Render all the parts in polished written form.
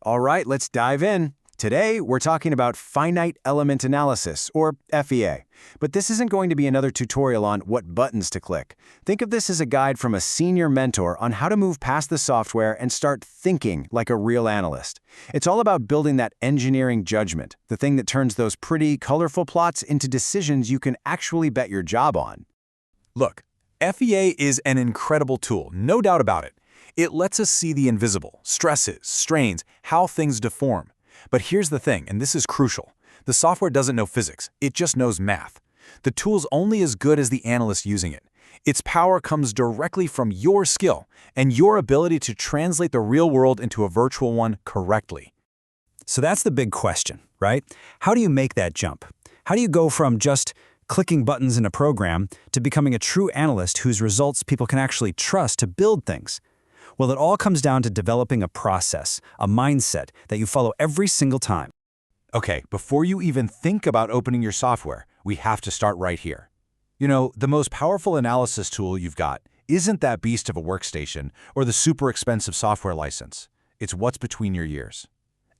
All right, let's dive in. Today, we're talking about finite element analysis, or FEA. But this isn't going to be another tutorial on what buttons to click. Think of this as a guide from a senior mentor on how to move past the software and start thinking like a real analyst. It's all about building that engineering judgment, the thing that turns those pretty, colorful plots into decisions you can actually bet your job on. Look, FEA is an incredible tool, no doubt about it. It lets us see the invisible, stresses, strains, how things deform. But here's the thing, and this is crucial. The software doesn't know physics, it just knows math. The tool's only as good as the analyst using it. Its power comes directly from your skill and your ability to translate the real world into a virtual one correctly. So that's the big question, right? How do you make that jump? How do you go from just clicking buttons in a program to becoming a true analyst whose results people can actually trust to build things? Well, it all comes down to developing a process, a mindset that you follow every single time. Okay, before you even think about opening your software, we have to start right here. You know, the most powerful analysis tool you've got isn't that beast of a workstation or the super expensive software license. It's what's between your ears.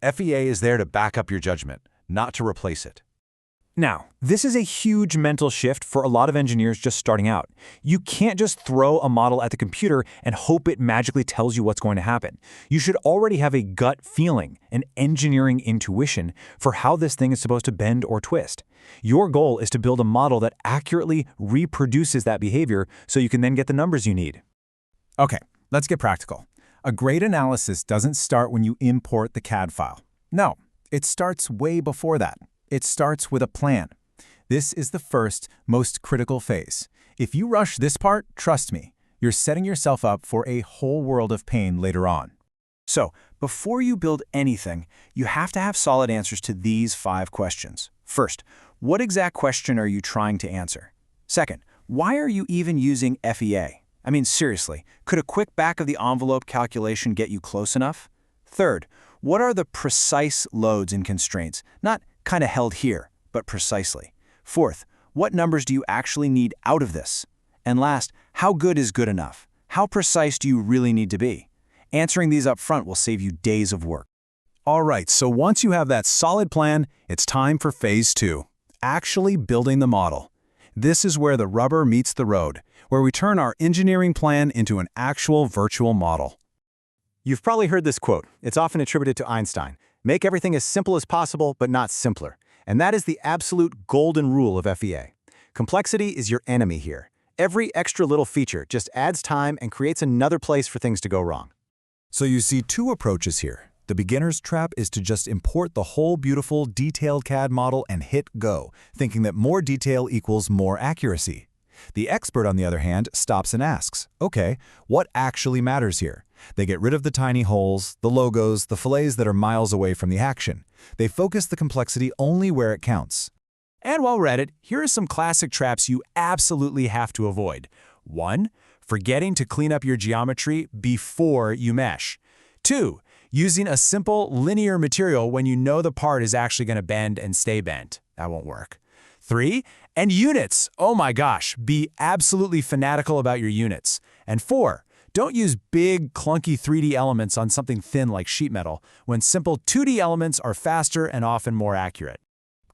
FEA is there to back up your judgment, not to replace it. Now, this is a huge mental shift for a lot of engineers just starting out. You can't just throw a model at the computer and hope it magically tells you what's going to happen. You should already have a gut feeling, an engineering intuition for how this thing is supposed to bend or twist. Your goal is to build a model that accurately reproduces that behavior so you can then get the numbers you need. Okay, let's get practical. A great analysis doesn't start when you import the CAD file. No, it starts way before that. It starts with a plan. This is the first, most critical phase. If you rush this part, trust me, you're setting yourself up for a whole world of pain later on. So, before you build anything, you have to have solid answers to these 5 questions. First, what exact question are you trying to answer? Second, why are you even using FEA? I mean, seriously, could a quick back-of-the-envelope calculation get you close enough? Third, what are the precise loads and constraints? Not kind of held here, but precisely. Fourth, what numbers do you actually need out of this? And last, how good is good enough? How precise do you really need to be? Answering these up front will save you days of work. All right, so once you have that solid plan, it's time for phase 2, actually building the model. This is where the rubber meets the road, where we turn our engineering plan into an actual virtual model. You've probably heard this quote. It's often attributed to Einstein. Make everything as simple as possible, but not simpler. And that is the absolute golden rule of FEA. Complexity is your enemy here. Every extra little feature just adds time and creates another place for things to go wrong. So you see 2 approaches here. The beginner's trap is to just import the whole beautiful, detailed CAD model and hit go, thinking that more detail equals more accuracy. The expert, on the other hand, stops and asks, okay, what actually matters here? They get rid of the tiny holes, the logos, the fillets that are miles away from the action. They focus the complexity only where it counts. And while we're at it, here are some classic traps you absolutely have to avoid. 1. Forgetting to clean up your geometry before you mesh. 2. Using a simple linear material when you know the part is actually going to bend and stay bent. That won't work. 3. And units. Oh my gosh, be absolutely fanatical about your units. And 4. Don't use big, clunky 3D elements on something thin like sheet metal, when simple 2D elements are faster and often more accurate.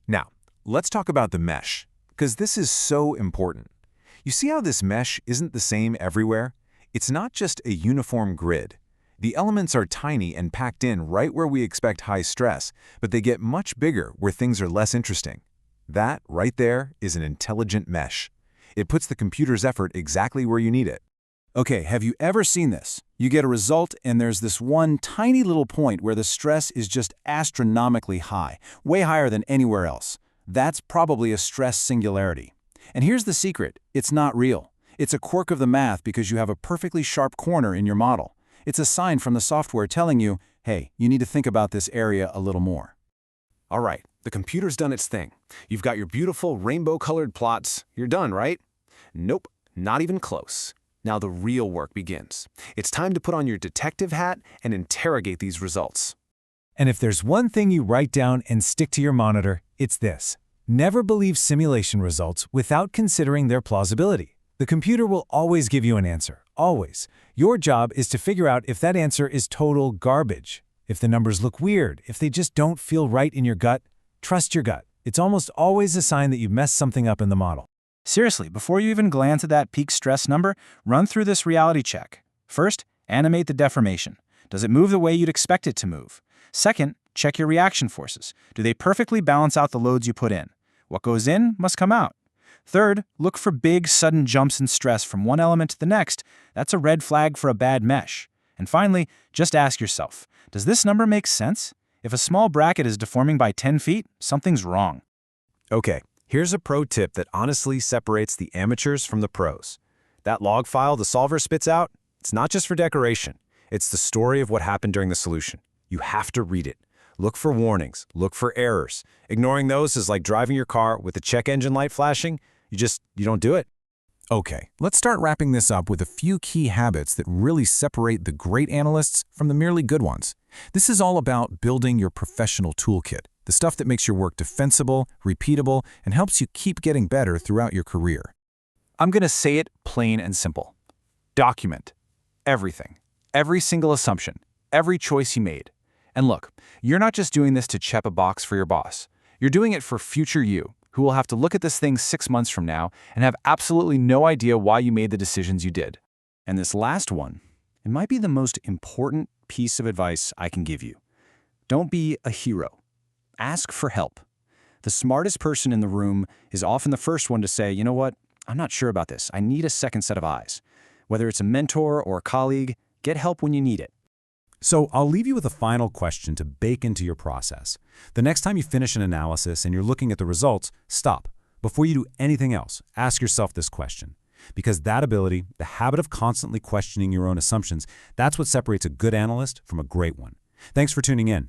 Now, let's talk about the mesh, because this is so important. You see how this mesh isn't the same everywhere? It's not just a uniform grid. The elements are tiny and packed in right where we expect high stress, but they get much bigger where things are less interesting. That, right there, is an intelligent mesh. It puts the computer's effort exactly where you need it. Okay, have you ever seen this? You get a result and there's this one tiny little point where the stress is just astronomically high, way higher than anywhere else. That's probably a stress singularity. And here's the secret, it's not real. It's a quirk of the math because you have a perfectly sharp corner in your model. It's a sign from the software telling you, hey, you need to think about this area a little more. All right, the computer's done its thing. You've got your beautiful rainbow-colored plots. You're done, right? Nope, not even close. Now the real work begins. It's time to put on your detective hat and interrogate these results. And if there's one thing you write down and stick to your monitor, it's this. Never believe simulation results without considering their plausibility. The computer will always give you an answer, always. Your job is to figure out if that answer is total garbage. If the numbers look weird, if they just don't feel right in your gut, trust your gut. It's almost always a sign that you've messed something up in the model. Seriously, before you even glance at that peak stress number, run through this reality check. First, animate the deformation. Does it move the way you'd expect it to move? Second, check your reaction forces. Do they perfectly balance out the loads you put in? What goes in must come out. Third, look for big, sudden jumps in stress from one element to the next. That's a red flag for a bad mesh. And finally, just ask yourself, does this number make sense? If a small bracket is deforming by 10 feet, something's wrong. Okay, here's a pro tip that honestly separates the amateurs from the pros. That log file the solver spits out, it's not just for decoration. It's the story of what happened during the solution. You have to read it. Look for warnings. Look for errors. Ignoring those is like driving your car with the check engine light flashing. You don't do it. Okay, let's start wrapping this up with a few key habits that really separate the great analysts from the merely good ones. This is all about building your professional toolkit, the stuff that makes your work defensible, repeatable, and helps you keep getting better throughout your career. I'm going to say it plain and simple. Document everything, every single assumption, every choice you made. And look, you're not just doing this to check a box for your boss. You're doing it for future you, who will have to look at this thing 6 months from now and have absolutely no idea why you made the decisions you did. And this last one, it might be the most important piece of advice I can give you. Don't be a hero. Ask for help. The smartest person in the room is often the first one to say, you know what, I'm not sure about this. I need a second set of eyes. Whether it's a mentor or a colleague, get help when you need it. So I'll leave you with a final question to bake into your process. The next time you finish an analysis and you're looking at the results, stop. Before you do anything else, ask yourself this question. Because that ability, the habit of constantly questioning your own assumptions, that's what separates a good analyst from a great one. Thanks for tuning in.